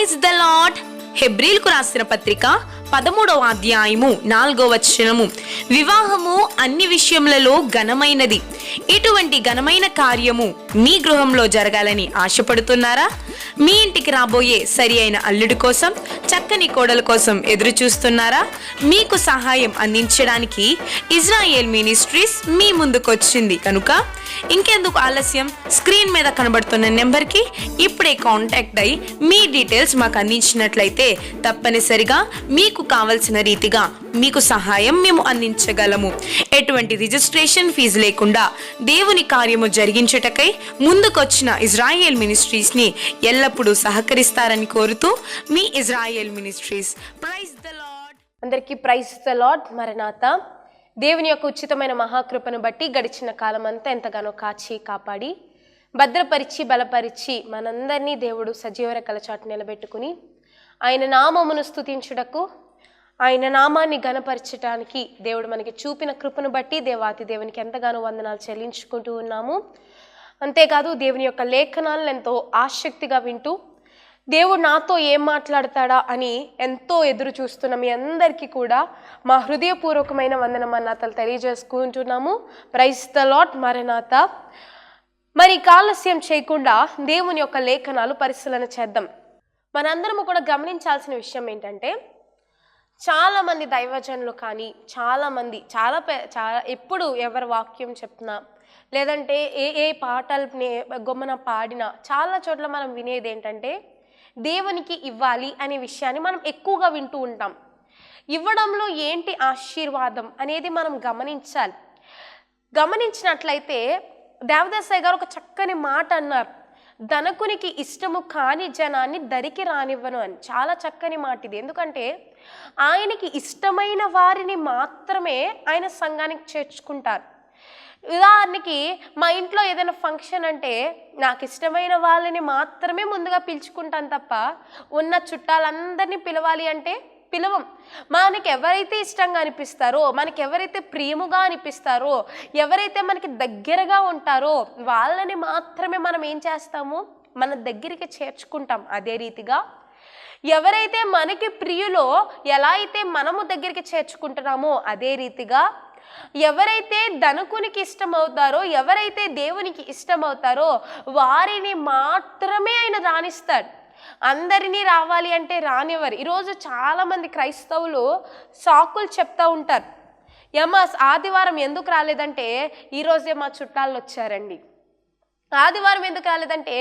Praise the lord. హెబ్రీలకు రాసిన పత్రిక 13వ అధ్యాయము 4వ వచనము, వివాహము అన్ని విషయములలో ఘనమైనది. ఇటువంటి ఘనమైన కార్యము మీ గృహంలో జరగాలని ఆశపడుతున్నారా? మీ ఇంటికి రాబోయే సరి అయిన అల్లుడి కోసం, చక్కని కోడల కోసం ఎదురు చూస్తున్నారా? మీకు సహాయం అందించడానికి ఇజ్రాయేల్ మినిస్ట్రీస్ మీ ముందుకొచ్చింది కనుక ఇంకెందుకు ఆలస్యం? స్క్రీన్ మీద కనబడుతున్న నెంబర్కి ఇప్పుడే కాంటాక్ట్ అయ్యి మీ డీటెయిల్స్ మాకు అందించినట్లయితే తప్పనిసరిగా మీకు కావలసిన రీతిగా మీకు సహాయం మేము అందించగలము. ఎటువంటి రిజిస్ట్రేషన్ ఫీజు లేకుండా దేవుని కార్యము జరిగించుటకై ముందుకొచ్చిన ఇజ్రాయేల్ మినిస్ట్రీస్ని ఎల్లప్పుడూ సహకరిస్తారని కోరుతూ మీ Israel ministries. Praise the Lord. అందరికీ ప్రైజ్ ద లార్డ్. మరణాత. దేవుని యొక్క ఉచితమైన మహాకృపను బట్టి గడిచిన కాలం అంతా ఎంతగానో కాచి కాపాడి భద్రపరిచి బలపరిచి మనందరినీ దేవుడు సజీవ రెక్కల చాటు నిలబెట్టుకుని ఆయన నామమును స్తుతించుటకు, ఆయన నామాన్ని ఘనపరచడానికి దేవుడు మనకి చూపిన కృపను బట్టి దేవాతి దేవునికి ఎంతగానో వందనాలు చెల్లించుకుంటూ ఉన్నాము. అంతేకాదు దేవుని యొక్క లేఖనాలను ఎంతో ఆసక్తిగా వింటూ దేవుడు నాతో ఏం మాట్లాడతాడా అని ఎంతో ఎదురు చూస్తున్న మీ అందరికీ కూడా మా హృదయపూర్వకమైన వందనమన్నాతలు తెలియజేసుకుంటున్నాము. Praise the Lord. మరణాత. మరి ఆలస్యం చేయకుండా దేవుని యొక్క లేఖనాలు పరిశీలన చేద్దాం. మనందరము కూడా గమనించాల్సిన విషయం ఏంటంటే, చాలామంది దైవజనులు కానీ చాలామంది చాలా ఎప్పుడు ఎవరి వాక్యం చెప్తున్నా లేదంటే ఏ పాటల్ని గొమ్మన పాడినా చాలా చోట్ల మనం వినేది ఏంటంటే, దేవునికి ఇవ్వాలి అనే విషయాన్ని మనం ఎక్కువగా వింటూ ఉంటాం. ఇవ్వడంలో ఏంటి ఆశీర్వాదం అనేది మనం గమనించాలి. గమనించినట్లయితే దేవదాసయ్య గారు ఒక చక్కని మాట అన్నారు, ధనకునికి ఇష్టము కాని జనాన్ని దరికి రానివ్వను అని. చాలా చక్కని మాట ఇది. ఎందుకంటే ఆయనకి ఇష్టమైన వారిని మాత్రమే ఆయన సంఘానికి చేర్చుకుంటారు. ఉదాహరణకి మా ఇంట్లో ఏదైనా ఫంక్షన్ అంటే నాకు ఇష్టమైన వాళ్ళని మాత్రమే ముందుగా పిలుచుకుంటాను తప్ప ఉన్న చుట్టాలందరినీ పిలవాలి అంటే పిలవం. మనకి ఎవరైతే ఇష్టంగా అనిపిస్తారో, మనకి ఎవరైతే ప్రియముగా అనిపిస్తారో, ఎవరైతే మనకి దగ్గరగా ఉంటారో వాళ్ళని మాత్రమే మనం ఏం చేస్తాము, మన దగ్గరికి చేర్చుకుంటాం. అదే రీతిగా ఎవరైతే మనకి ప్రియులో ఎలా అయితే మనము దగ్గరికి చేర్చుకుంటున్నామో అదే రీతిగా ఎవరైతే ధనకునికి ఇష్టమవుతారో, ఎవరైతే దేవునికి ఇష్టమవుతారో వారిని మాత్రమే ఆయన రాణిస్తాడు. అందరినీ రావాలి అంటే రానివ్వరు. ఈరోజు చాలామంది క్రైస్తవులు సాకులు చెప్తూ ఉంటారు. ఏమా ఆదివారం ఎందుకు రాలేదంటే, ఈరోజే మా చుట్టాలు వచ్చారండి. ఆదివారం ఎందుకు రాలేదంటే,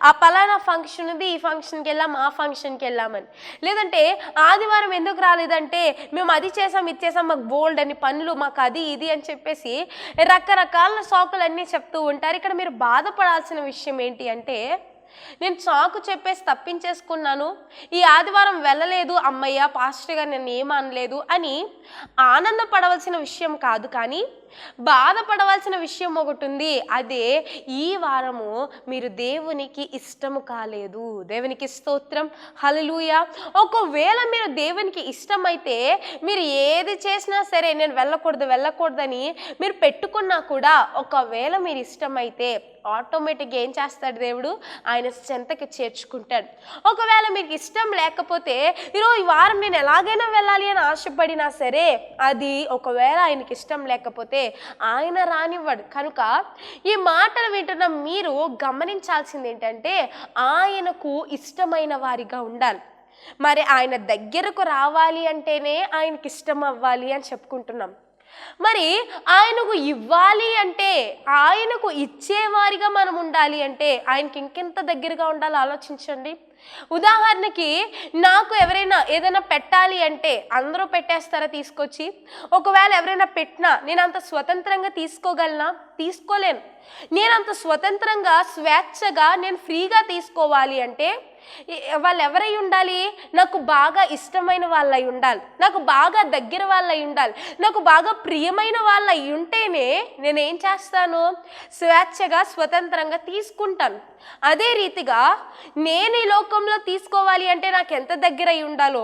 ఆ పలానా ఫంక్షన్ ఉంది, ఈ ఫంక్షన్కి వెళ్ళాం, ఆ ఫంక్షన్కి వెళ్ళామని. లేదంటే ఆదివారం ఎందుకు రాలేదంటే, మేము అది చేసాం ఇది చేసాం, మాకు బోల్డ్ అని పనులు, మాకు అది ఇది అని చెప్పేసి రకరకాల సాకులన్నీ చెప్తూ ఉంటారు. ఇక్కడ మీరు బాధపడాల్సిన విషయం ఏంటి అంటే, నేను సాకు చెప్పేసి తప్పించేసుకున్నాను, ఈ ఆదివారం వెళ్ళలేదు, అమ్మయ్య పాస్టర్ గారు నన్ను ఏమనలేదు అని ఆనందపడవలసిన విషయం కాదు. కానీ బాధపడవలసిన విషయం ఒకటి ఉంది. అదే ఈ వారము మీరు దేవునికి ఇష్టము కాలేదు. దేవునికి స్తోత్రం, హల్లెలూయా. ఒకవేళ మీరు దేవునికి ఇష్టమైతే మీరు ఏది చేసినా సరే నేను వెళ్ళకూడదని మీరు పెట్టుకున్నా కూడా, ఒకవేళ మీరు ఇష్టమైతే ఆటోమేటిక్గా ఏం చేస్తాడు దేవుడు, ఆయన చెంతకి చేర్చుకుంటాడు. ఒకవేళ మీకు ఇష్టం లేకపోతే ఈ వారం నేను ఎలాగైనా వెళ్ళాలి అని ఆశపడినా సరే, అది ఒకవేళ ఆయనకి ఇష్టం లేకపోతే ఆయన రానివ్వడు. కనుక ఈ మాటలు వింటున్న మీరు గమనించాల్సింది ఏంటంటే, ఆయనకు ఇష్టమైన వారిగా ఉండాలి. మరి ఆయన దగ్గరకు రావాలి అంటేనే ఆయనకి ఇష్టం అవ్వాలి అని చెప్పుకుంటున్నాం. మరి ఆయనకు ఇవ్వాలి అంటే, ఆయనకు ఇచ్చేవారిగా మనం ఉండాలి అంటే ఆయనకి ఇంకెంత దగ్గరగా ఉండాలో ఆలోచించండి. ఉదాహరణకి నాకు ఎవరైనా ఏదైనా పెట్టాలి అంటే అందరూ పెట్టేస్తారా తీసుకొచ్చి? ఒకవేళ ఎవరైనా పెట్టినా నేను అంత స్వతంత్రంగా తీసుకోగలనా? తీసుకోలేను. నేను అంత స్వతంత్రంగా స్వేచ్ఛగా నేను ఫ్రీగా తీసుకోవాలి అంటే వాళ్ళు ఎవరై ఉండాలి? నాకు బాగా ఇష్టమైన వాళ్ళై ఉండాలి, నాకు బాగా దగ్గర వాళ్ళై ఉండాలి, నాకు బాగా ప్రియమైన వాళ్ళై ఉంటేనే నేనేం చేస్తాను, స్వేచ్ఛగా స్వతంత్రంగా తీసుకుంటాను. అదే రీతిగా నేను ఈ లోక లోకంలో తీసుకోవాలి అంటే నాకు ఎంత దగ్గర అయి ఉండాలో,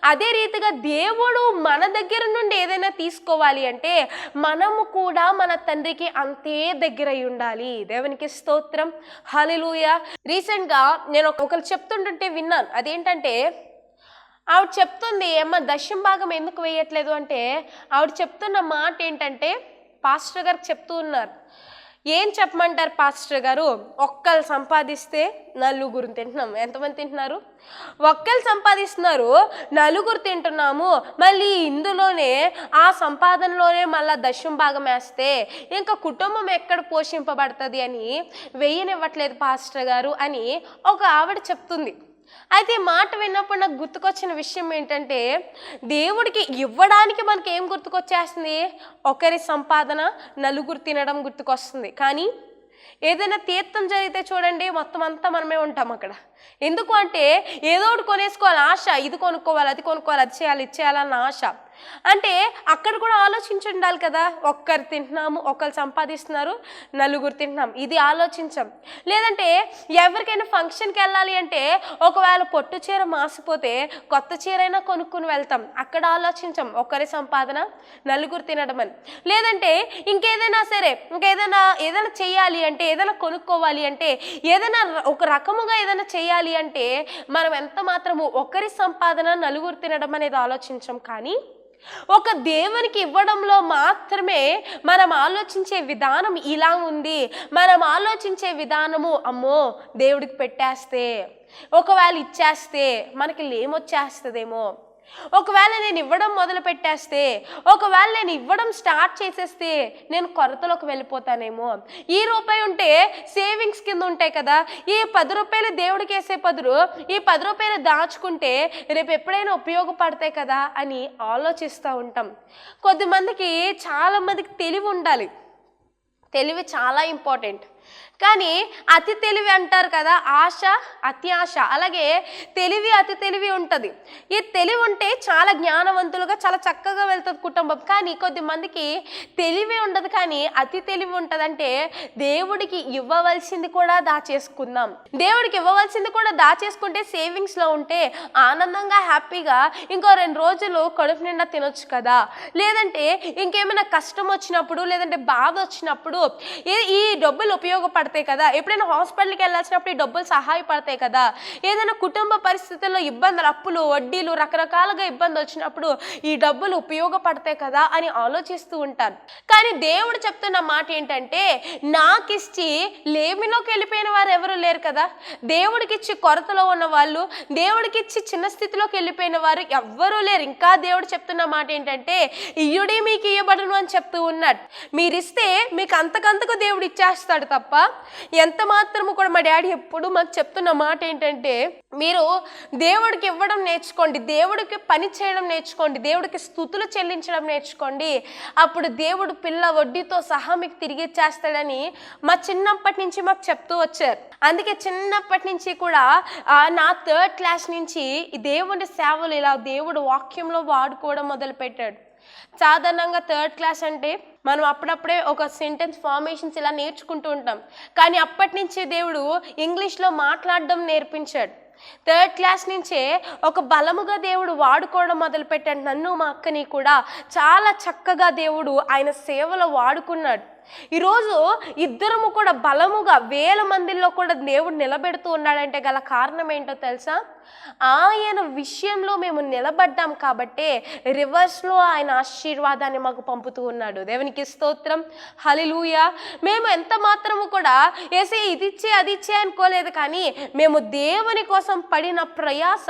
అదే రీతిగా దేవుడు మన దగ్గర నుండి ఏదైనా తీసుకోవాలి అంటే మనము కూడా మన తండ్రికి అంతే దగ్గర అయి ఉండాలి. దేవునికి స్తోత్రం, హల్లెలూయా. రీసెంట్గా నేను ఒకరు చెప్తుంటుంటే విన్నాను. అదేంటంటే ఆవిడ చెప్తుంది, ఏమ్మా దశమ భాగం ఎందుకు వేయట్లేదు అంటే, ఆవిడ చెప్తున్న మాట ఏంటంటే, పాస్టర్ గారికి చెప్తూ ఉన్నారు, ఏం చెప్పమంటారు పాస్టర్ గారు, ఒక్కరు సంపాదిస్తే నలుగురు తింటున్నాం. ఎంతమంది తింటున్నారు? ఒక్కరు సంపాదిస్తున్నారు, నలుగురు తింటున్నాము. మళ్ళీ ఇందులోనే ఆ సంపాదనలోనే మళ్ళీ దశమ భాగం వేస్తే ఇంకా కుటుంబం ఎక్కడ పోషింపబడుతుంది అని వెయ్యనివ్వట్లేదు పాస్టర్ గారు అని ఒక ఆవిడ చెప్తుంది. అయితే మాట విన్నప్పుడు నాకు గుర్తుకొచ్చిన విషయం ఏంటంటే, దేవుడికి ఇవ్వడానికి మనకి ఏం గుర్తుకొచ్చేస్తుంది? ఒకరి సంపాదన నలుగురు తినడం గుర్తుకొస్తుంది. కానీ ఏదైనా తీర్థం జరిగితే చూడండి, మొత్తం అంతా మనమే ఉంటాం అక్కడ. ఎందుకు అంటే ఏదో ఒకటి కొనేసుకోవాలి ఆశ, ఇది కొనుక్కోవాలి, అది కొనుక్కోవాలి, అది చేయాలి, ఇది చేయాలన్న ఆశ. అంటే అక్కడ కూడా ఆలోచించి ఉండాలి కదా, ఒక్కరు తింటున్నాము, ఒకరు సంపాదిస్తున్నారు, నలుగురు తింటున్నాం, ఇది ఆలోచించాం. లేదంటే ఎవరికైనా ఫంక్షన్కి వెళ్ళాలి అంటే ఒకవేళ పొట్టు చీర మాసిపోతే కొత్త చీరైనా కొనుక్కుని వెళ్తాం, అక్కడ ఆలోచించాం ఒకరి సంపాదన నలుగురు తినడం అని. లేదంటే ఇంకేదైనా సరే ఏదైనా చేయాలి అంటే, ఏదైనా కొనుక్కోవాలి అంటే, ఏదైనా ఒక రకముగా ఏదైనా చేయాలి అంటే మనం ఎంత మాత్రము ఒకరి సంపాదన నలుగురు తినడం అనేది ఆలోచించాం. కానీ ఒక దేవునికి ఇవ్వడంలో మాత్రమే మనం ఆలోచించే విధానం ఇలా ఉంది. మనం ఆలోచించే విధానము, అమ్మో దేవుడికి పెట్టేస్తే, ఒకవేళ ఇచ్చేస్తే మనకి లేమొచ్చేస్తుందేమో, ఒకవేళ నేను ఇవ్వడం మొదలు పెట్టేస్తే, ఒకవేళ నేను ఇవ్వడం స్టార్ట్ చేసేస్తే నేను కొరతలోకి వెళ్ళిపోతానేమో. ఈ రూపాయి ఉంటే సేవింగ్స్ కింద ఉంటాయి కదా, ఈ 10 రూపాయలు దేవుడికి వేసే బదులు ఈ 10 రూపాయలు దాచుకుంటే రేపు ఎప్పుడైనా ఉపయోగపడతాయి కదా అని ఆలోచిస్తూ ఉంటాం. కొద్దిమందికి, చాలామందికి తెలివి ఉండాలి. తెలివి చాలా ఇంపార్టెంట్. కానీ అతి తెలివి అంటారు కదా, ఆశ అతి ఆశ, అలాగే తెలివి అతి తెలివి ఉంటుంది. ఈ తెలివి ఉంటే చాలా జ్ఞానవంతులుగా చాలా చక్కగా వెళ్తుంది కుటుంబం. కానీ కొద్దిమందికి తెలివి ఉండదు కానీ అతి తెలివి ఉంటుంది. అంటే దేవుడికి ఇవ్వవలసింది కూడా దాచేసుకుందాం, దేవుడికి ఇవ్వవలసింది కూడా దాచేసుకుంటే సేవింగ్స్లో ఉంటే ఆనందంగా హ్యాపీగా ఇంకో 2 రోజులు కడుపు నిండా తినొచ్చు కదా. లేదంటే ఇంకేమైనా కష్టం వచ్చినప్పుడు, లేదంటే బాధ వచ్చినప్పుడు ఈ డబ్బులు ఉపయోగపడతాయి కదా, ఎప్పుడైనా హాస్పిటల్కి వెళ్ళాల్సినప్పుడు ఈ డబ్బులు సహాయపడతాయి కదా, ఏదైనా కుటుంబ పరిస్థితుల్లో ఇబ్బందులు, అప్పులు, వడ్డీలు, రకరకాలుగా ఇబ్బంది వచ్చినప్పుడు ఈ డబ్బులు ఉపయోగపడతాయి కదా అని ఆలోచిస్తూ ఉంటారు. కానీ దేవుడు చెప్తున్న మాట ఏంటంటే, నాకిచ్చి లేమిలోకి వెళ్ళిపోయిన వారు ఎవరు లేరు కదా. దేవుడికిచ్చి కొరతలో ఉన్న వాళ్ళు, దేవుడికిచ్చి చిన్న స్థితిలోకి వెళ్ళిపోయిన వారు ఎవ్వరూ లేరు. ఇంకా దేవుడు చెప్తున్న మాట ఏంటంటే, ఇయ్యుడే మీకు ఇయ్యబడును అని చెప్తూ ఉన్నాడు. మీరిస్తే మీకు అంతకంతకు దేవుడు ఇచ్చేస్తాడు తప్ప ఎంత మాత్రము కూడా. మా డాడీ ఎప్పుడు మాకు చెప్తున్న మాట ఏంటంటే, మీరు దేవుడికి ఇవ్వడం నేర్చుకోండి, దేవుడికి పని చేయడం నేర్చుకోండి, దేవుడికి స్తుతులు చెల్లించడం నేర్చుకోండి, అప్పుడు దేవుడు పిల్ల వడ్డీతో సహా మీకు తిరిగి ఇచ్చేస్తాడని మా చిన్నప్పటి నుంచి మాకు చెప్తూ వచ్చారు. అందుకే చిన్నప్పటి నుంచి కూడా నా 3rd క్లాస్ నుంచి ఈ దేవుడి సేవలు ఇలా దేవుడు వాక్యంలో వాడుకోవడం మొదలుపెట్టాడు. సాధారణంగా 3rd క్లాస్ అంటే మనం అప్పుడప్పుడే ఒక సెంటెన్స్ ఫార్మేషన్స్ ఇలా నేర్చుకుంటూ ఉంటాం. కానీ అప్పటి నుంచి దేవుడు ఇంగ్లీష్లో మాట్లాడడం నేర్పించాడు. 3rd క్లాస్ నుంచే ఒక బలముగా దేవుడు వాడుకోవడం మొదలుపెట్టాడు. నన్ను మా అక్కని కూడా చాలా చక్కగా దేవుడు ఆయన సేవలో వాడుకున్నాడు. ఈరోజు ఇద్దరము కూడా బలముగా 1000 మందిలో కూడా దేవుడు నిలబెడుతూ ఉన్నాడంటే గల కారణం ఏంటో తెలుసా? ఆయన విషయంలో మేము నిలబడ్డాం కాబట్టే రివర్స్లో ఆయన ఆశీర్వాదాన్ని మాకు పంపుతూ ఉన్నాడు. దేవునికి స్తోత్రం, హల్లెలూయా. మేము ఎంత మాత్రము కూడా ఏసే ఇది ఇచ్చే అది ఇచ్చే అనుకోలేదు, కానీ మేము దేవుని కోసం పడిన ప్రయాస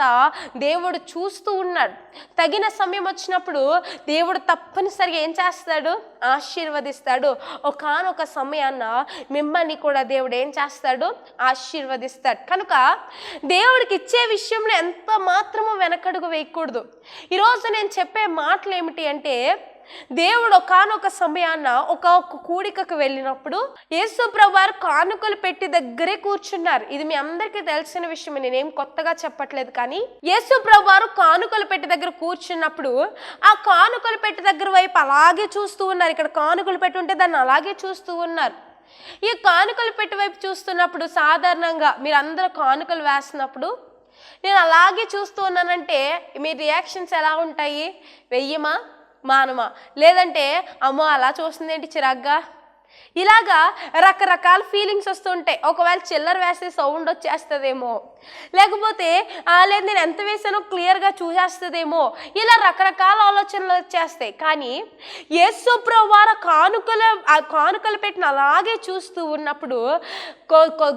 దేవుడు చూస్తూ ఉన్నాడు. తగిన సమయం వచ్చినప్పుడు దేవుడు తప్పనిసరిగా ఏం చేస్తాడు? ఆశీర్వదిస్తాడు. ఒకానొక సమయాన్న మిమ్మల్ని కూడా దేవుడు ఏం చేస్తాడు? ఆశీర్వదిస్తాడు. కనుక దేవుడికి ఇచ్చే విషయంలో ఎంత మాత్రము వెనకడుగు వేయకూడదు. ఈరోజు నేను చెప్పే మాటలు ఏమిటి అంటే, దేవుడు ఒకానొక సమయాన్న ఒక కూడికకు వెళ్ళినప్పుడు యేసు ప్రభువారు కానుకలు పెట్టి దగ్గరే కూర్చున్నారు. ఇది మీ అందరికీ తెలిసిన విషయం, నేనేం కొత్తగా చెప్పట్లేదు. కానీ యేసు ప్రభువారు కానుకలు పెట్టి దగ్గర కూర్చున్నప్పుడు ఆ కానుకలు పెట్టి దగ్గర వైపు అలాగే చూస్తూ ఉన్నారు. ఇక్కడ కానుకలు పెట్టి ఉంటే దాన్ని అలాగే చూస్తూ ఉన్నారు. ఈ కానుకలు పెట్టి వైపు చూస్తున్నప్పుడు సాధారణంగా మీరు అందరూ కానుకలు వేస్తున్నప్పుడు నేను అలాగే చూస్తూ ఉన్నానంటే మీ రియాక్షన్స్ ఎలా ఉంటాయి? వెయ్యమా, మానమా, లేదంటే అమ్మో అలా చూస్తుంది ఏంటి చిరాగ్గా, ఇలాగా రకరకాల ఫీలింగ్స్ వస్తుంటాయి. ఒకవేళ చిల్లర వేస్తే సౌండ్ వచ్చేస్తుందేమో, లేకపోతే లేదు నేను ఎంత వేసానో క్లియర్గా చూసేస్తుందేమో, ఇలా రకరకాల ఆలోచనలు వచ్చేస్తాయి. కానీ యేసు ప్రభువారు కానుకలు పెట్టిన అలాగే చూస్తూ ఉన్నప్పుడు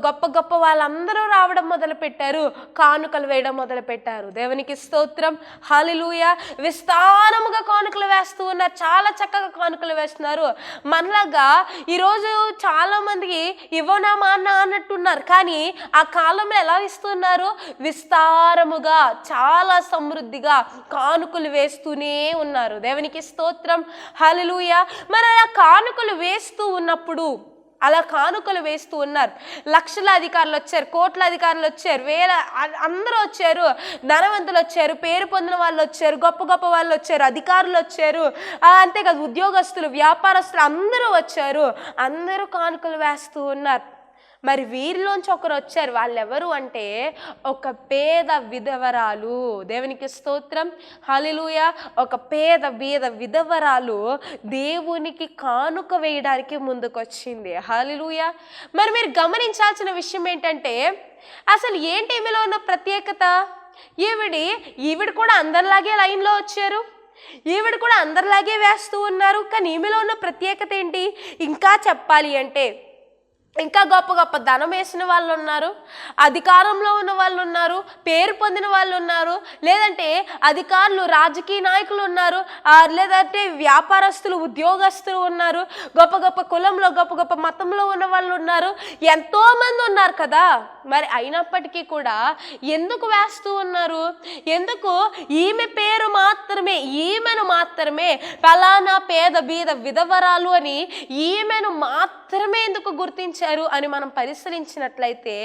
గొప్ప గొప్ప వాళ్ళందరూ రావడం మొదలుపెట్టారు, కానుకలు వేయడం మొదలుపెట్టారు. దేవునికి స్తోత్రం, హల్లెలూయా. విస్తారముగా కానుకలు వేస్తూ ఉన్నారు, చాలా చక్కగా కానుకలు వేస్తున్నారు. మనలాగా ఈరోజు చాలా మందికి ఇవ్వనా మా అన్న అన్నట్టున్నారు. కానీ ఆ కాలంలో ఎలా ఇస్తున్నారు? విస్తారముగా, చాలా సమృద్ధిగా కానుకలు వేస్తూనే ఉన్నారు. దేవునికి స్తోత్రం, హల్లెలూయా. మరి అలా కానుకలు వేస్తూ ఉన్నప్పుడు అలా కానుకలు వేస్తూ ఉన్నారు. లక్షల అధికారులు వచ్చారు, కోట్ల అధికారులు వచ్చారు, అందరూ వచ్చారు, ధనవంతులు వచ్చారు, పేరు పొందిన వాళ్ళు వచ్చారు, గొప్ప గొప్ప వాళ్ళు వచ్చారు, అధికారులు వచ్చారు, అంతేకాదు ఉద్యోగస్తులు, వ్యాపారస్తులు అందరూ వచ్చారు. అందరూ కానుకలు వేస్తూ ఉన్నారు. మరి వీరిలోంచి ఒకరు వచ్చారు. వాళ్ళెవరు అంటే ఒక పేద విధవరాలు. దేవునికి స్తోత్రం, హల్లెలూయా. ఒక పేద విధవరాలు దేవునికి కానుక వేయడానికి ముందుకొచ్చింది. హల్లెలూయా. మరి మీరు గమనించాల్సిన విషయం ఏంటంటే అసలు ఏంటి ఈమెలో ఉన్న ప్రత్యేకత? ఈవిడ కూడా అందరిలాగే లైన్లో వచ్చారు, ఈవిడ కూడా అందరిలాగే వేస్తూ ఉన్నారు. కానీ ఈమెలో ఉన్న ప్రత్యేకత ఏంటి? ఇంకా చెప్పాలి అంటే ఇంకా గొప్ప గొప్ప ధనం వేసిన వాళ్ళు ఉన్నారు, అధికారంలో ఉన్న వాళ్ళు ఉన్నారు, పేరు పొందిన వాళ్ళు ఉన్నారు, లేదంటే అధికారులు, రాజకీయ నాయకులు ఉన్నారు, లేదంటే వ్యాపారస్తులు, ఉద్యోగస్తులు ఉన్నారు, గొప్ప గొప్ప కులంలో, గొప్ప గొప్ప మతంలో ఉన్న వాళ్ళు ఉన్నారు, ఎంతోమంది ఉన్నారు కదా. మరి అయినప్పటికీ కూడా ఎందుకు వేస్తూ ఉన్నారు? ఎందుకు ఈమె పేరు మాత్రమే, ఈమెను మాత్రమే ఫలానా పేద విధవరాలు అని ఈమెను మాత్రమే ఎందుకు గుర్తించారు అని మనం పరిశీలించినట్లయితే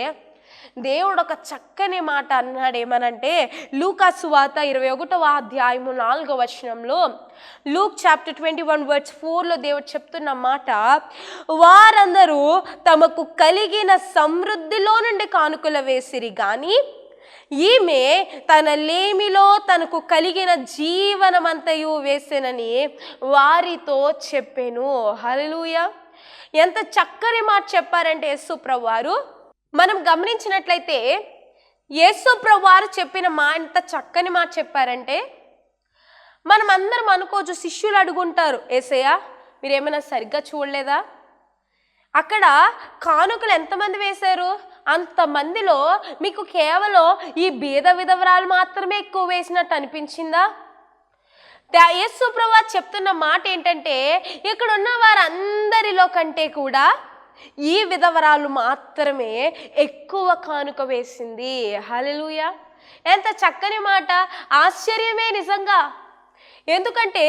దేవుడు ఒక చక్కని మాట అన్నాడు. ఏమనంటే లూకా సువార్త 21వ అధ్యాయము 4వ వచనంలో, లూక్ చాప్టర్ 21:4లో దేవుడు చెప్తున్న మాట, వారందరూ తమకు కలిగిన సమృద్ధిలో నుండి కానుకలు వేసిరి గాని ఈమె తన లేమిలో తనకు కలిగిన జీవనమంతయు వేసెనని వారితో చెప్పెను. హల్లెలూయా. ఎంత చక్కని మాట చెప్పారంటే యేసు ప్రభువారు. మనం గమనించినట్లయితే యేసు ప్రభువారు చెప్పిన ఎంత చక్కని మాట చెప్పారంటే మనం అందరం అనుకోవచ్చు, శిష్యులు అడుగుంటారు, యేసయ్య మీరేమైనా సరిగ్గా చూడలేదా? అక్కడ కానుకలు ఎంతమంది వేశారు? అంతమందిలో మీకు కేవలం ఈ బీద విధవరాలు మాత్రమే ఎక్కువ వేసినట్టు అనిపించిందా? యేసు ప్రభువు చెప్తున్న మాట ఏంటంటే ఇక్కడ ఉన్న వారందరిలో కంటే కూడా ఈ విధవరాలు మాత్రమే ఎక్కువ కానుక వేసింది. హల్లెలూయా. ఎంత చక్కని మాట, ఆశ్చర్యమే నిజంగా. ఎందుకంటే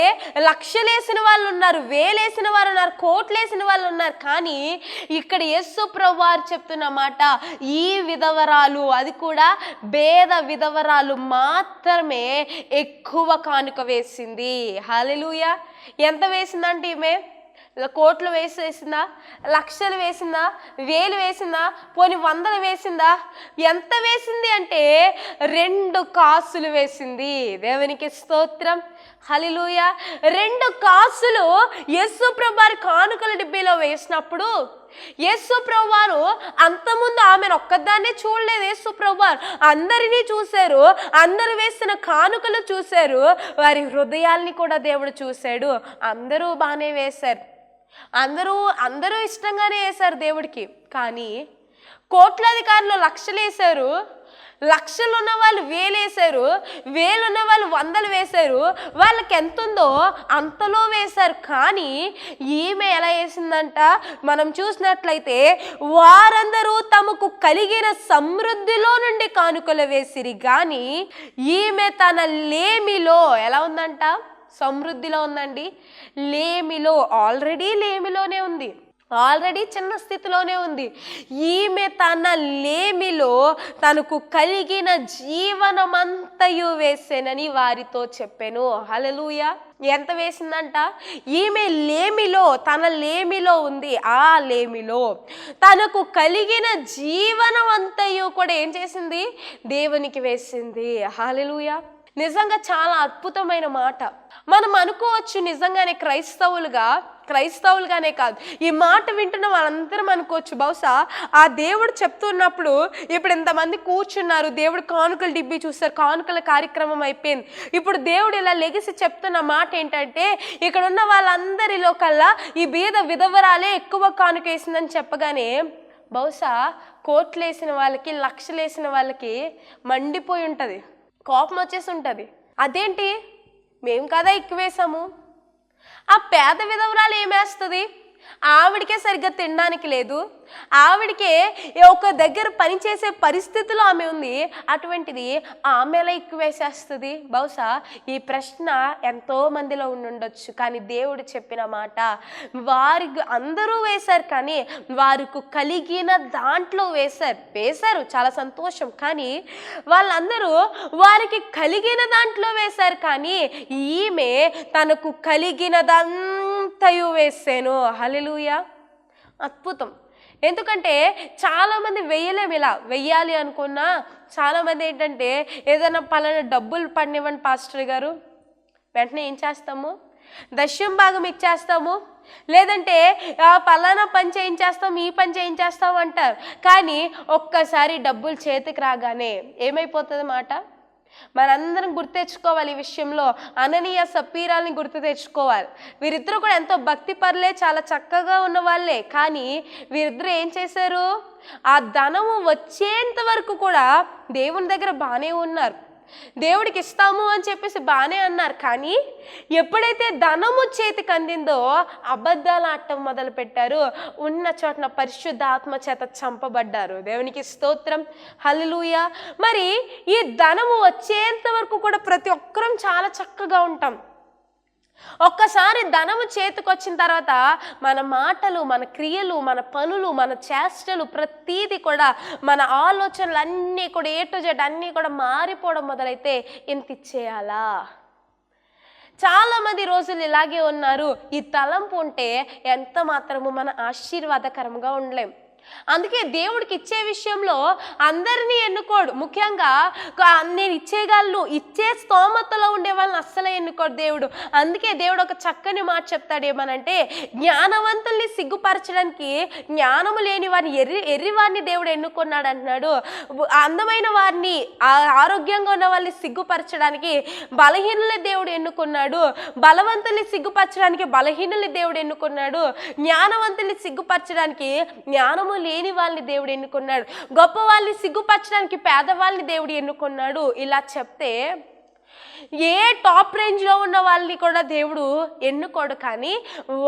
లక్షలేసిన వాళ్ళు ఉన్నారు, వేలేసిన వారు ఉన్నారు, కోట్లేసిన వాళ్ళు ఉన్నారు. కానీ ఇక్కడ యేసు ప్రభువారు చెప్తున్న మాట, ఈ విధవరాలు, అది కూడా పేద విధవరాలు మాత్రమే ఎక్కువ కానుక వేసింది. హల్లెలూయా. ఎంత వేసిందంటే ఈమె కోట్లు వేసిందా, లక్షలు వేసిందా, వేలు వేసిందా, పోని వందలు వేసిందా? ఎంత వేసింది అంటే 2 కాసులు వేసింది. దేవునికి స్తోత్రం, హల్లెలూయా. 2 కాసులు యేసు ప్రభువారు కానుకల డిబ్బీలో వేసినప్పుడు యేసు ప్రభువారు అంతకుముందు ఆమెను ఒక్కదాన్నే చూడలేదు. యేసు ప్రభువారు అందరినీ చూశారు, అందరూ వేసిన కానుకలు చూశారు, వారి హృదయాల్ని కూడా దేవుడు చూశాడు. అందరూ బాగానే వేశారు, అందరూ ఇష్టంగానే వేశారు దేవుడికి. కానీ కోట్లాధికారులు లక్షలు వేశారు, లక్షలు ఉన్న వాళ్ళు వేలేశారు, వేలున్న వాళ్ళు వందలు వేశారు, వాళ్ళకి ఎంత ఉందో అంతలో వేశారు. కానీ ఈమె ఎలా వేసిందంట? మనం చూసినట్లయితే వారందరూ తమకు కలిగిన సమృద్ధిలో నుండి కానుకలు వేసిరి కానీ ఈమె తన లేమిలో ఎలా ఉందంట? సమృద్ధిలో ఉందండి, లేమిలో, ఆల్రెడీ లేమిలోనే ఉంది. ఆల్రెడీ చిన్న స్థితిలోనే ఉంది. ఈమె తన లేమిలో తనకు కలిగిన జీవనమంతయు వేసేనని వారితో చెప్పాను. హల్లెలూయా. ఎంత వేసిందంట? ఈమె లేమిలో, తన లేమిలో ఉంది, ఆ లేమిలో తనకు కలిగిన జీవనమంతయు కూడా ఏం చేసింది? దేవునికి వేసింది. హల్లెలూయా. నిజంగా చాలా అద్భుతమైన మాట. మనం అనుకోవచ్చు నిజంగానే క్రైస్తవులుగానే కాదు, ఈ మాట వింటున్న వాళ్ళందరం అనుకోవచ్చు, బహుశా ఆ దేవుడు చెప్తున్నప్పుడు ఇప్పుడు ఇంతమంది కూర్చున్నారు, దేవుడు కానుకలు డిబ్బి చూస్తారు, కానుకల కార్యక్రమం అయిపోయింది, ఇప్పుడు దేవుడు ఇలా లెగిసి చెప్తున్న మాట ఏంటంటే, ఇక్కడ ఉన్న వాళ్ళందరిలో కల్లా ఈ బీద విధవరాలే ఎక్కువ కానుక వేసిందని చెప్పగానే బహుశా కోట్లేసిన వాళ్ళకి, లక్షలేసిన వాళ్ళకి మండిపోయి ఉంటుంది, కోపం వచ్చేసి ఉంటుంది. అదేంటి, మేము కదా ఎక్కువేసాము. ఆ పేద విధవరాలు ఏమేస్తుంది? ఆవిడికే సరిగ్గా తినడానికి లేదు, ఆవిడికే ఒక దగ్గర పనిచేసే పరిస్థితిలో ఆమె ఉంది, అటువంటిది ఆమె ఎలా ఎక్కువ వేసేస్తుంది? బహుశా ఈ ప్రశ్న ఎంతో మందిలో ఉండుండొచ్చు. కానీ దేవుడు చెప్పిన మాట, వారికి అందరూ వేశారు కానీ వారికి కలిగిన దాంట్లో వేశారు, చాలా సంతోషం. కానీ వాళ్ళందరూ వారికి కలిగిన దాంట్లో వేశారు, కానీ ఈమె తనకు కలిగినదంతయు వేసాను. హల్లెలూయా. అద్భుతం. ఎందుకంటే చాలామంది ఇలా వెయ్యాలి అనుకున్నా చాలామంది ఏంటంటే, ఏదైనా పలానా డబ్బులు పడినివ్వండి పాస్టర్ గారు, వెంటనే ఏం చేస్తాము? దశం భాగం ఇచ్చేస్తాము, లేదంటే పలానా పని చేయించేస్తాం, ఈ పని చేయించేస్తాం అంటారు. కానీ ఒక్కసారి డబ్బులు చేతికి రాగానే ఏమైపోతుంది మాట? మనందరం గుర్తు తెచ్చుకోవాలి. ఈ విషయంలో అననీయ సప్పీరాల్ని గుర్తు తెచ్చుకోవాలి. వీరిద్దరూ కూడా ఎంతో భక్తి పరులే, చాలా చక్కగా ఉన్న వాళ్ళే. కానీ వీరిద్దరూ ఏం చేశారు? ఆ ధనము వచ్చేంత వరకు కూడా దేవుని దగ్గర బాగానే ఉన్నారు, దేవుడికి ఇస్తాము అని చెప్పేసి బాగానే అన్నారు. కానీ ఎప్పుడైతే ధనము చేతికి అందిందో అబద్ధాలు ఆడటం మొదలు పెట్టారు, ఉన్న చోటన పరిశుద్ధ ఆత్మ చేత చంపబడ్డారు. దేవునికి స్తోత్రం. హల్లెలూయా. మరి ఈ ధనము వచ్చేంత వరకు కూడా ప్రతి ఒక్కరం చాలా చక్కగా ఉంటాం. ఒక్కసారి ధనము చేతికొచ్చిన తర్వాత మన మాటలు, మన క్రియలు, మన పనులు, మన చేష్టలు, ప్రతీది కూడా, మన ఆలోచనలు అన్నీ కూడా A to Z అన్నీ కూడా మారిపోవడం మొదలైతే ఇంత ఇచ్చేయాలా? చాలామంది రోజులు ఇలాగే ఉన్నారు. ఈ తలంపు ఉంటే ఎంత మాత్రము మన ఆశీర్వాదకరంగా ఉండలేం. అందుకే దేవుడికి ఇచ్చే విషయంలో అందరినీ ఎన్నుకోడు. ముఖ్యంగా నేను ఇచ్చేయగలను, ఇచ్చే స్తోమతలో ఉండే వాళ్ళని అస్సలే ఎన్నుకోడు దేవుడు. అందుకే దేవుడు ఒక చక్కని మాట చెప్తాడు, ఏమనంటే, జ్ఞానవంతుల్ని సిగ్గుపరచడానికి జ్ఞానము లేని వారిని, ఎర్రివారిని దేవుడు ఎన్నుకున్నాడు అంటున్నాడు. అందమైన వారిని, ఆరోగ్యంగా ఉన్న వాళ్ళని సిగ్గుపరచడానికి బలహీనుల్ని దేవుడు ఎన్నుకున్నాడు. బలవంతుల్ని సిగ్గుపరచడానికి బలహీనుల్ని దేవుడు ఎన్నుకున్నాడు. జ్ఞానవంతుల్ని సిగ్గుపరచడానికి జ్ఞానము లేని వాళ్ళని దేవుడు ఎన్నుకున్నాడు. గొప్ప వాళ్ళని సిగ్గుపరచడానికి పేదవాళ్ళని దేవుడు ఎన్నుకున్నాడు. ఇలా చెప్తే ఏ టాప్ రేంజ్లో ఉన్న వాళ్ళని కూడా దేవుడు ఎన్నుకోడు, కానీ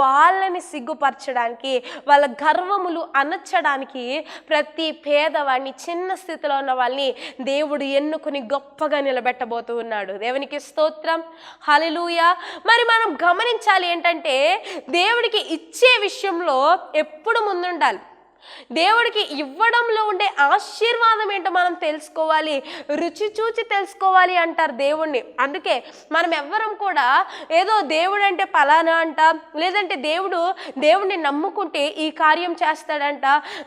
వాళ్ళని సిగ్గుపరచడానికి, వాళ్ళ గర్వములు అణచడానికి ప్రతి పేదవాడిని, చిన్న స్థితిలో ఉన్న వాళ్ళని దేవుడు ఎన్నుకుని గొప్పగా నిలబెట్టబోతూ ఉన్నాడు. దేవునికి స్తోత్రం. హల్లెలూయా. మరి మనం గమనించాలి ఏంటంటే, దేవుడికి ఇచ్చే విషయంలో ఎప్పుడు ముందుండాలి. దేవుడికి ఇవ్వడంలో ఉండే ఆశీర్వాదం ఏంటో మనం తెలుసుకోవాలి, రుచి చూచి తెలుసుకోవాలి అంటారు దేవుణ్ణి. అందుకే మనం ఎవ్వరం కూడా ఏదో దేవుడు అంటే పలానా అంట, లేదంటే దేవుడిని నమ్ముకుంటే ఈ కార్యం చేస్తాడంట,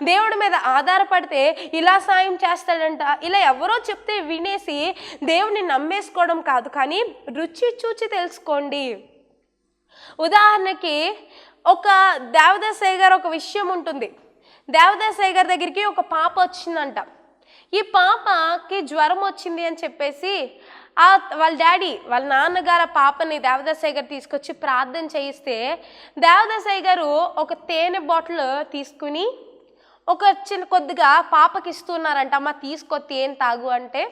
దేవుడి మీద ఆధారపడితే ఇలా సాయం చేస్తాడంట, ఇలా ఎవరో చెప్తే వినేసి దేవుడిని నమ్మేసుకోవడం కాదు, కానీ రుచి చూచి తెలుసుకోండి. ఉదాహరణకి ఒక దేవదాసయ్య గారు ఒక విషయం ఉంటుంది. దేవదాసయ్య గారి దగ్గరికి ఒక పాప వచ్చిందంట. ఈ పాపకి జ్వరం వచ్చింది అని చెప్పేసి వాళ్ళ డాడీ, వాళ్ళ నాన్నగారు ఆ పాపని దేవదాసయ్య గారు తీసుకొచ్చి ప్రార్థన చేయిస్తే, దేవదాసయ్య గారు ఒక తేనె బాటిల్ తీసుకుని ఒక కొద్దిగా పాపకి ఇస్తున్నారంట. అమ్మ తీసుకో, తేనె తాగు అంటే,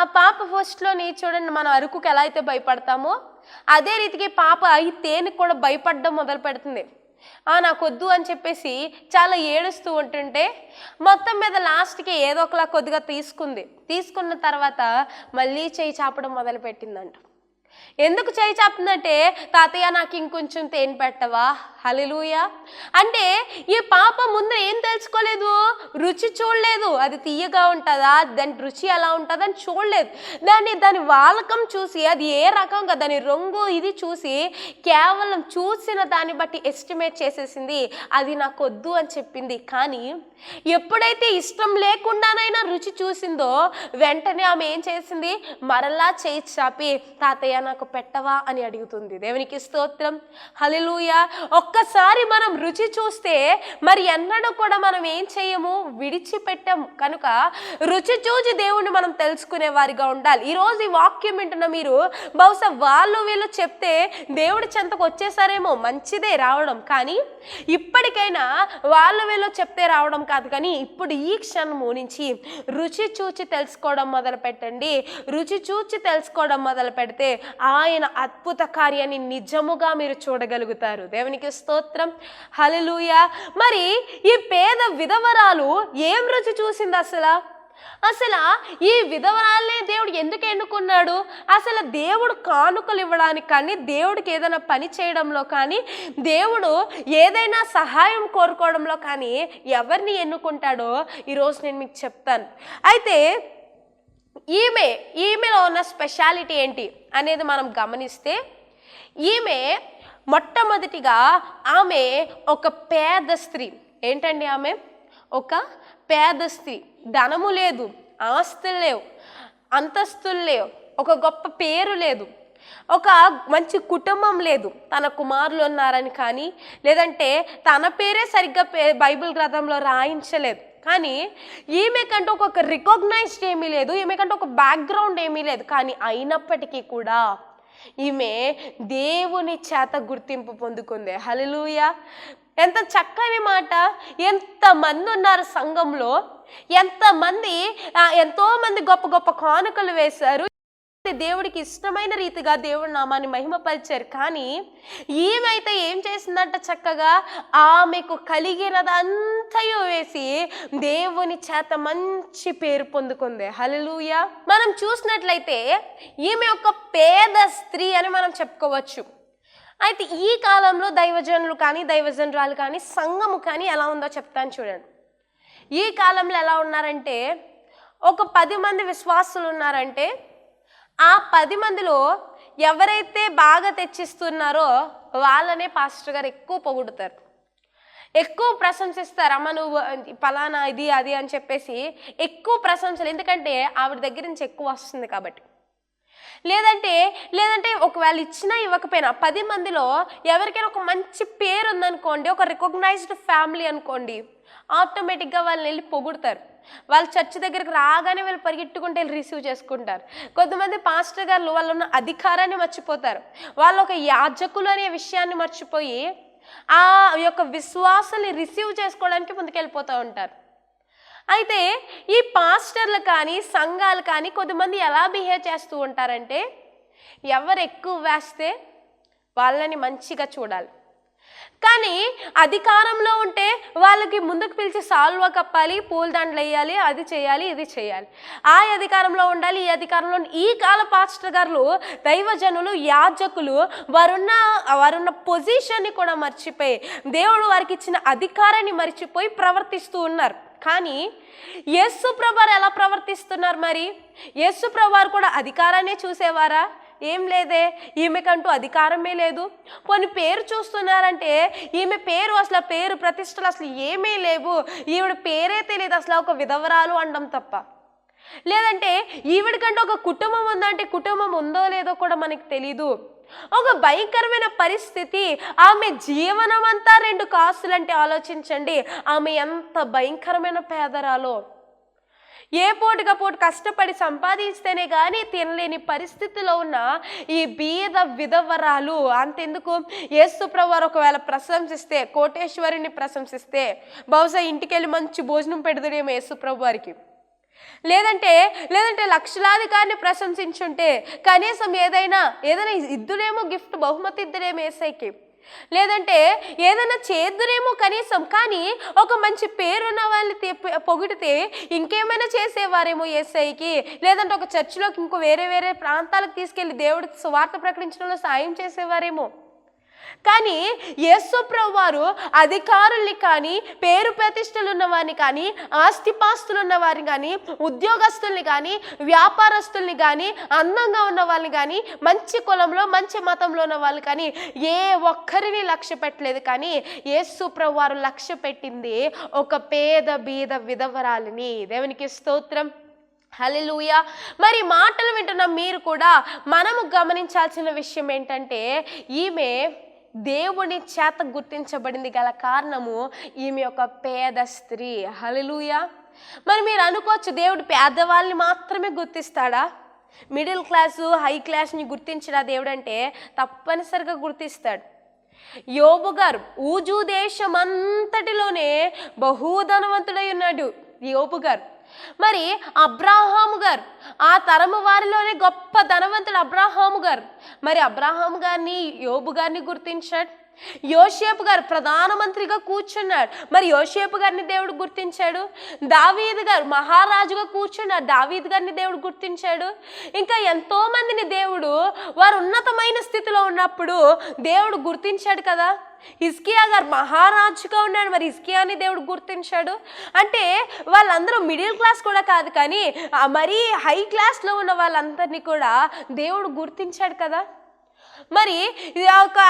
ఆ పాప ఫస్ట్లోని చూడండి, మనం అరుకుకి ఎలా అయితే భయపడతామో అదే రీతికి పాప ఈ తేనెకి కూడా భయపడడం మొదలు పెడుతుంది. నాకొద్దు అని చెప్పేసి చాలా ఏడుస్తూ ఉంటుంటే మొత్తం మీద లాస్ట్కి ఏదో ఒకలా కొద్దిగా తీసుకున్న తర్వాత మళ్ళీ చేయి చాపడం మొదలు పెట్టిందంట. ఎందుకు చేయి చాపుతుందంటే, తాతయ్య నాకు ఇంకొంచెం తేనె పెట్టవా? హల్లెలూయా. అంటే ఈ పాప ముందు ఏం తెలుసుకోలేదు, రుచి చూడలేదు. అది తీయగా ఉంటుందా, దాని రుచి ఎలా ఉంటుందా అని చూడలేదు. దాని వాలకం చూసి, అది ఏ రకంగా, దాని రంగు ఇది చూసి, కేవలం చూసిన దాన్ని బట్టి ఎస్టిమేట్ చేసేసింది, అది నాకు వద్దు అని చెప్పింది. కానీ ఎప్పుడైతే ఇష్టం లేకుండానైనా రుచి చూసిందో, వెంటనే ఆమె ఏం చేసింది, మరలా చేయి చాపి తాతయ్య నాకు పెట్టవా అని అడుగుతుంది. దేవునికి స్తోత్రం. హల్లెలూయా. ఒక్కసారి మనం రుచి చూస్తే మరి ఎన్నడూ కూడా మనం ఏం చేయము, విడిచిపెట్టాము. కనుక రుచి చూసి దేవుణ్ణి మనం తెలుసుకునే వారిగా ఉండాలి. ఈరోజు ఈ వాక్యం వింటున్న మీరు బహుశా వాళ్ళు వీళ్ళు చెప్తే దేవుడి చెంతకు వచ్చేసారేమో, మంచిదే రావడం. కానీ ఇప్పటికైనా వాళ్ళు వీళ్ళు చెప్తే రావడం కాదు, కానీ ఇప్పుడు ఈ క్షణము నుంచి రుచి చూచి తెలుసుకోవడం మొదలు పెట్టండి. రుచి చూచి తెలుసుకోవడం మొదలు పెడితే ఆయన అద్భుత కార్యాన్ని నిజముగా మీరు చూడగలుగుతారు. దేవునికి స్తోత్రం. హల్లెలూయా. మరి ఈ పేద విధవరాలు ఏం రుచి చూసింది? అసలు ఈ విధవరాలనే దేవుడు ఎందుకు ఎన్నుకున్నాడు? అసలు దేవుడు కానుకలు ఇవ్వడానికి కానీ, దేవుడికి ఏదైనా పని చేయడంలో కానీ, దేవుడు ఏదైనా సహాయం కోరుకోవడంలో కానీ ఎవరిని ఎన్నుకుంటాడో ఈరోజు నేను మీకు చెప్తాను. అయితే ఈమెలో ఉన్న స్పెషాలిటీ ఏంటి అనేది మనం గమనిస్తే, ఈమె మొట్టమొదటిగా ఆమె ఒక పేద స్త్రీ. ఏంటండి ఆమె? ఒక పేద స్త్రీ. ధనము లేదు, ఆస్తులు లేవు, అంతస్తులు లేవు, ఒక గొప్ప పేరు లేదు, ఒక మంచి కుటుంబం లేదు, తన కుమారులు ఉన్నారని కానీ, లేదంటే తన పేరే సరిగ్గా బైబిల్ గ్రంథంలో రాయించలేదు. కానీ ఈమెకంటూ ఒక రికగ్నైజ్డ్ ఏమీ లేదు, ఈమెకంటూ ఒక బ్యాక్గ్రౌండ్ ఏమీ లేదు. కానీ అయినప్పటికీ కూడా ఈమె దేవుని చేత గుర్తింపు పొందుకుంది. హల్లెలూయా. ఎంత చక్కని మాట. ఎంతమంది ఉన్నారు సంఘంలో, ఎంతోమంది గొప్ప గొప్ప కానుకలు వేశారు, దేవుడికి ఇష్టమైన రీతిగా దేవుడి నామాన్ని మహిమపరిచారు. కానీ ఈమెయితే ఏం చేసిందంట, చక్కగా ఆమెకు కలిగినదంతయు వేసి దేవుని చేత మంచి పేరు పొందుకుంది. హల్లెలూయా. మనం చూసినట్లయితే ఈమె ఒక పేద స్త్రీ అని మనం చెప్పుకోవచ్చు. అయితే ఈ కాలంలో దైవజనులు కానీ, దైవజనురాలు కానీ, సంఘము కానీ ఎలా ఉందో చెప్తాను చూడండి. ఈ కాలంలో ఎలా ఉన్నారంటే, ఒక 10 మంది విశ్వాసులు ఉన్నారంటే, ఆ 10 మందిలో ఎవరైతే బాగా తెచ్చిస్తున్నారో వాళ్ళనే పాస్టర్ గారు ఎక్కువ పొగుడుతారు, ఎక్కువ ప్రశంసిస్తారు. అమ్మ నువ్వు పలానా ఇది అది అని చెప్పేసి ఎక్కువ ప్రశంసలు. ఎందుకంటే ఆవిడ దగ్గర నుంచి ఎక్కువ వస్తుంది కాబట్టి. లేదంటే ఒకవేళ ఇచ్చినా ఇవ్వకపోయినా 10 మందిలో ఎవరికైనా ఒక మంచి పేరు ఉందనుకోండి, ఒక రికగ్నైజ్డ్ ఫ్యామిలీ అనుకోండి, ఆటోమేటిక్గా వాళ్ళని వెళ్ళి పొగుడతారు. వాళ్ళు చర్చ్ దగ్గరికి రాగానే వీళ్ళు పరిగెట్టుకుంటే వెళ్ళి రిసీవ్ చేసుకుంటారు. కొంతమంది పాస్టర్ గారు వాళ్ళు ఉన్న అధికారాన్ని మర్చిపోతారు. వాళ్ళు ఒక యాజకులు అనే విషయాన్ని మర్చిపోయి ఆ యొక్క విశ్వాసాన్ని రిసీవ్ చేసుకోవడానికి ముందుకెళ్ళిపోతూ ఉంటారు. అయితే ఈ పాస్టర్లు కానీ, సంఘాలు కానీ కొంతమంది ఎలా బిహేవ్ చేస్తూ ఉంటారంటే, ఎవరు ఎక్కువ వేస్తే వాళ్ళని మంచిగా చూడాలి, కానీ అధికారంలో ఉంటే వాళ్ళకి ముందుకు పిలిచి సాల్వా కప్పాలి, పూలదండలు వేయాలి, అది చేయాలి, ఇది చేయాలి. ఆ అధికారంలో ఉండాలి, ఈ అధికారంలో. ఈ కాల పాస్టర్ గారు, దైవజనులు, యాజకులు వారున్న పొజిషన్ని కూడా మర్చిపోయి, దేవుడు వారికి ఇచ్చిన అధికారాన్ని మర్చిపోయి ప్రవర్తిస్తూ ఉన్నారు. కానీ యేసు ప్రభువారు ఎలా ప్రవర్తిస్తున్నారు? మరి యేసు ప్రభువారు కూడా అధికారాన్ని చూసేవారా? ఏం లేదే. ఈమెకంటూ అధికారమే లేదు. కొన్ని పేరు చూస్తున్నారంటే ఈమె పేరు అసలు పేరు ప్రతిష్టలు అసలు ఏమీ లేవు. ఈవిడ పేరే తెలియదు, అసలు ఒక విధవరాలు అనడం తప్ప. లేదంటే ఈవిడికంటూ ఒక కుటుంబం ఉందంటే కుటుంబం ఉందో లేదో కూడా మనకి తెలీదు. ఒక భయంకరమైన పరిస్థితి. ఆమె జీవనం అంతా 2 కాసులంటే ఆలోచించండి, ఆమె ఎంత భయంకరమైన పేదరాలో. ఏ పూటగా పూట కష్టపడి సంపాదిస్తేనే కానీ తినలేని పరిస్థితిలో ఉన్న ఈ బీద విధవరాలు. అంతెందుకు, యేసు ప్రభువారు ఒకవేళ ప్రశంసిస్తే, కోటేశ్వరిని ప్రశంసిస్తే బహుశా ఇంటికి వెళ్ళి మంచి భోజనం పెడతాడేమో యేసు ప్రభువారికి. లేదంటే లక్షలాధికారిని ప్రశంసించుంటే కనీసం ఏదైనా ఇద్దులేమో, గిఫ్ట్ బహుమతి ఇద్దులేమో ఏసైకి. లేదంటే ఏదైనా చేద్దురేమో కనీసం, కానీ ఒక మంచి పేరున్న వాళ్ళని పొగిడితే ఇంకేమైనా చేసేవారేమో యేసయ్యకి, లేదంటే ఒక చర్చిలోకి ఇంకో వేరే ప్రాంతాలకు తీసుకెళ్ళి దేవుడికి సువార్త ప్రకటించడంలో సాయం చేసేవారేమో. కానీ యేసు ప్రభువారు అధికారుల్ని కానీ, పేరు ప్రతిష్టలు ఉన్నవారిని కానీ, ఆస్తిపాస్తులు ఉన్నవారిని కానీ, ఉద్యోగస్తుల్ని కానీ, వ్యాపారస్తుల్ని కానీ, అందంగా ఉన్న వాళ్ళని కానీ, మంచి కులంలో మంచి మతంలో ఉన్న వాళ్ళు కానీ ఏ ఒక్కరిని లక్ష్య పెట్టలేదు. కానీ యేసు ప్రభువారు లక్ష్య పెట్టింది ఒక పేద బీద విధవరాలిని. దేవునికి స్తోత్రం, హల్లెలూయా. మరి మాటలు వింటున్న మీరు కూడా మనము గమనించాల్సిన విషయం ఏంటంటే, ఈమె దేవుని చేత గుర్తించబడింది గల కారణము ఈమె ఒక పేద స్త్రీ. హల్లెలూయా. మరి మీరు అనుకోవచ్చు, దేవుడు పేదవాళ్ళని మాత్రమే గుర్తిస్తాడా? మిడిల్ క్లాసు హై క్లాస్ని గుర్తించడా దేవుడు అంటే? తప్పనిసరిగా గుర్తిస్తాడు. యోబు గారు ఊజు దేశం అంతటిలోనే బహుధనవంతుడై ఉన్నాడు యోబు గారు. మరి అబ్రాహాము గారు ఆ తరము వారిలోనే గొప్ప ధనవంతుడు అబ్రాహాము గారు. మరి అబ్రాహాము గారిని యోబు గారిని గుర్తించాడు. యోసేపు గారు ప్రధానమంత్రిగా కూర్చున్నాడు, మరి యోసేపు గారిని దేవుడు గుర్తించాడు. దావీదు గారు మహారాజుగా కూర్చున్నాడు, దావీదు గారిని దేవుడు గుర్తించాడు. ఇంకా ఎంతో మందిని దేవుడు వారు ఉన్నతమైన స్థితిలో ఉన్నప్పుడు దేవుడు గుర్తించాడు కదా. హిజ్కియా గారు మహారాజుగా ఉన్నాడు, మరి హిజ్కియాని దేవుడు గుర్తించాడు. అంటే వాళ్ళందరూ మిడిల్ క్లాస్ కూడా కాదు, కానీ మరీ హై క్లాస్లో ఉన్న వాళ్ళందరినీ కూడా దేవుడు గుర్తించాడు కదా. మరి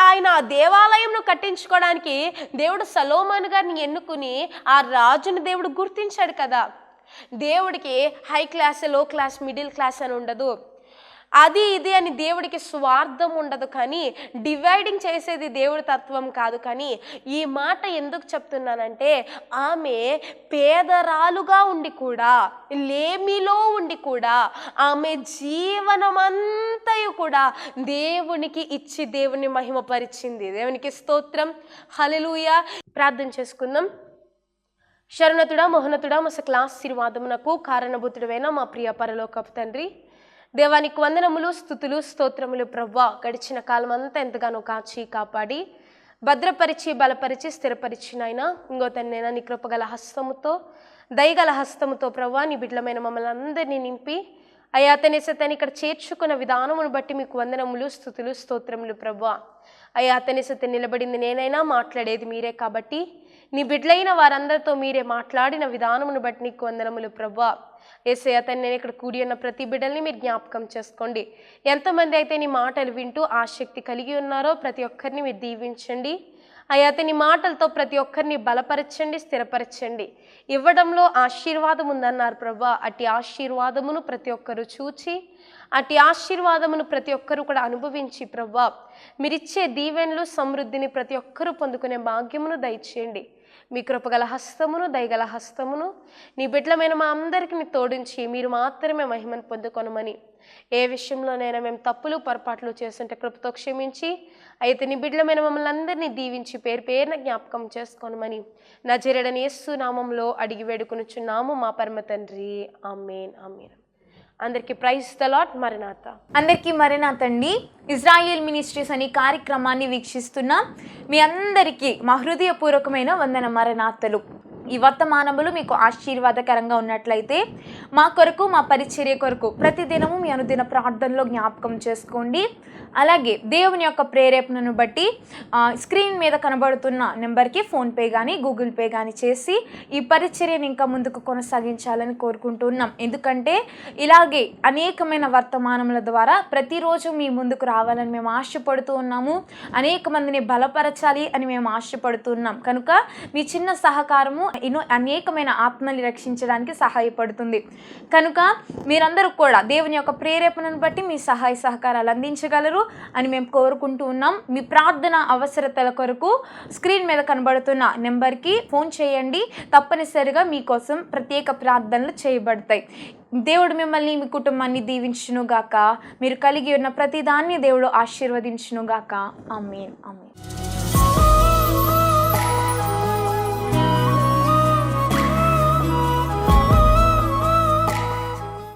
ఆయన దేవాలయంను కట్టించుకోవడానికి దేవుడు సొలొమోను గారిని ఎన్నుకుని ఆ రాజుని దేవుడు గుర్తించాడు కదా. దేవుడికి హై క్లాస్, లో క్లాస్, మిడిల్ క్లాస్ అని ఉండదు. అది ఇది అని దేవుడికి స్వార్థం ఉండదు, కానీ డివైడింగ్ చేసేది దేవుడి తత్వం కాదు. కానీ ఈ మాట ఎందుకు చెప్తున్నానంటే, ఆమె పేదరాలుగా ఉండి కూడా, లేమిలో ఉండి కూడా, ఆమె జీవనమంతయు కూడా దేవునికి ఇచ్చి దేవుని మహిమపరిచింది. దేవునికి స్తోత్రం, హల్లెలూయా. ప్రార్థన చేసుకుందాం. శరణతుడా, మహోన్నతుడా, మసకల ఆశీర్వాదమునకు కారణభూతుడైన మా ప్రియ పరలోకపు తండ్రి, దేవానికి వందనములు, స్తుతులు, స్తోత్రములు ప్రభువా. గడిచిన కాలం అంతా ఎంతగానో కాచి కాపాడి భద్రపరిచి బలపరిచి స్థిరపరిచినైనా ఇంకో తన్నైనా నీ కృపగల హస్తముతో, దయగల హస్తముతో ప్రభువా నీ బిడ్డలమైన మమ్మల్ని అందరినీ నింపి అయ్యా తనేసతని ఇక్కడ చేర్చుకున్న విధానమును బట్టి మీకు వందనములు, స్తుతులు, స్తోత్రములు ప్రభువా. అయ్యా తనేసత నిలబడింది నేనైనా, మాట్లాడేది మీరే కాబట్టి నీ బిడ్డలైన వారందరితో మీరే మాట్లాడిన విధానమును బట్టి నీకు వందనములు ప్రభువా. యేసయ్య తండ్రి, నేను ఇక్కడ కూడి ఉన్న ప్రతి బిడ్డల్ని మీరు జ్ఞాపకం చేసుకోండి. ఎంతమంది అయితే నీ మాటలు వింటూ ఆసక్తి కలిగి ఉన్నారో ప్రతి ఒక్కరిని మీరు దీవించండి. అయ్యా నీ మాటలతో ప్రతి ఒక్కరిని బలపరచండి, స్థిరపరచండి. ఇవ్వడంలో ఆశీర్వాదం ఉందన్నారు ప్రభువా. అట్టి ఆశీర్వాదమును ప్రతి ఒక్కరూ చూచి, అట్టి ఆశీర్వాదమును ప్రతి ఒక్కరూ కూడా అనుభవించి ప్రభువా మీరిచ్చే దీవెనలు, సమృద్ధిని ప్రతి ఒక్కరూ పొందుకునే భాగ్యమును దయచేయండి. మీ కృపగల హస్తమును, దయగల హస్తమును నీ బిడ్డలమైన మా అందరికీ తోడించి మీరు మాత్రమే మహిమను పొందుకొనమని, ఏ విషయంలోనైనా మేము తప్పులు పొరపాట్లు చేస్తుంటే కృపతో క్షమించి అయితే నీ బిడ్డలమైన మమ్మల్ని అందరినీ దీవించి పేరు పేరున జ్ఞాపకం చేసుకోనమని నజరేయుడైన యేసు నామములో అడిగి వేడుకొనుచున్నాము మా పరమ తండ్రి. ఆమేన్, ఆమేన్. అందరికీ ప్రైజ్ ద లార్డ్. మరణాత. అందరికీ మరణాత అండి. ఇజ్రాయేల్ మినిస్ట్రీస్ అనే కార్యక్రమాన్ని వీక్షిస్తున్న మీ అందరికీ మా హృదయపూర్వకమైన వందన మరణాతలు. ఈ వర్తమానములు మీకు ఆశీర్వాదకరంగా ఉన్నట్లయితే మా కొరకు, మా పరిచర్య కొరకు ప్రతిదినము మీ అనుదిన ప్రార్థనలో జ్ఞాపకం చేసుకోండి. అలాగే దేవుని యొక్క ప్రేరేపణను బట్టి స్క్రీన్ మీద కనబడుతున్న నెంబర్కి ఫోన్పే కానీ, గూగుల్ పే కానీ చేసి ఈ పరిచర్యను ఇంకా ముందుకు కొనసాగించాలని కోరుకుంటున్నాం. ఎందుకంటే ఇలాగే అనేకమైన వర్తమానముల ద్వారా ప్రతిరోజు మీ ముందుకు రావాలని మేము ఆశపడుతూ ఉన్నాము. అనేక మందిని బలపరచాలి అని మేము ఆశపడుతున్నాం. కనుక మీ చిన్న సహకారము ఎన్నో అనేకమైన ఆత్మల్ని రక్షించడానికి సహాయపడుతుంది. కనుక మీరందరూ కూడా దేవుని యొక్క ప్రేరేపణను బట్టి మీ సహాయ సహకారాలు అందించగలరు అని మేము కోరుకుంటూ ఉన్నాం. మీ ప్రార్థన అవసరతల కొరకు స్క్రీన్ మీద కనబడుతున్న నెంబర్కి ఫోన్ చేయండి. తప్పనిసరిగా మీకోసం ప్రత్యేక ప్రార్థనలు చేయబడతాయి. దేవుడు మిమ్మల్ని, మీ కుటుంబాన్ని దీవించునుగాక. మీరు కలిగి ఉన్న ప్రతిదాన్ని దేవుడు ఆశీర్వదించునుగాక. ఆమేన్, ఆమేన్.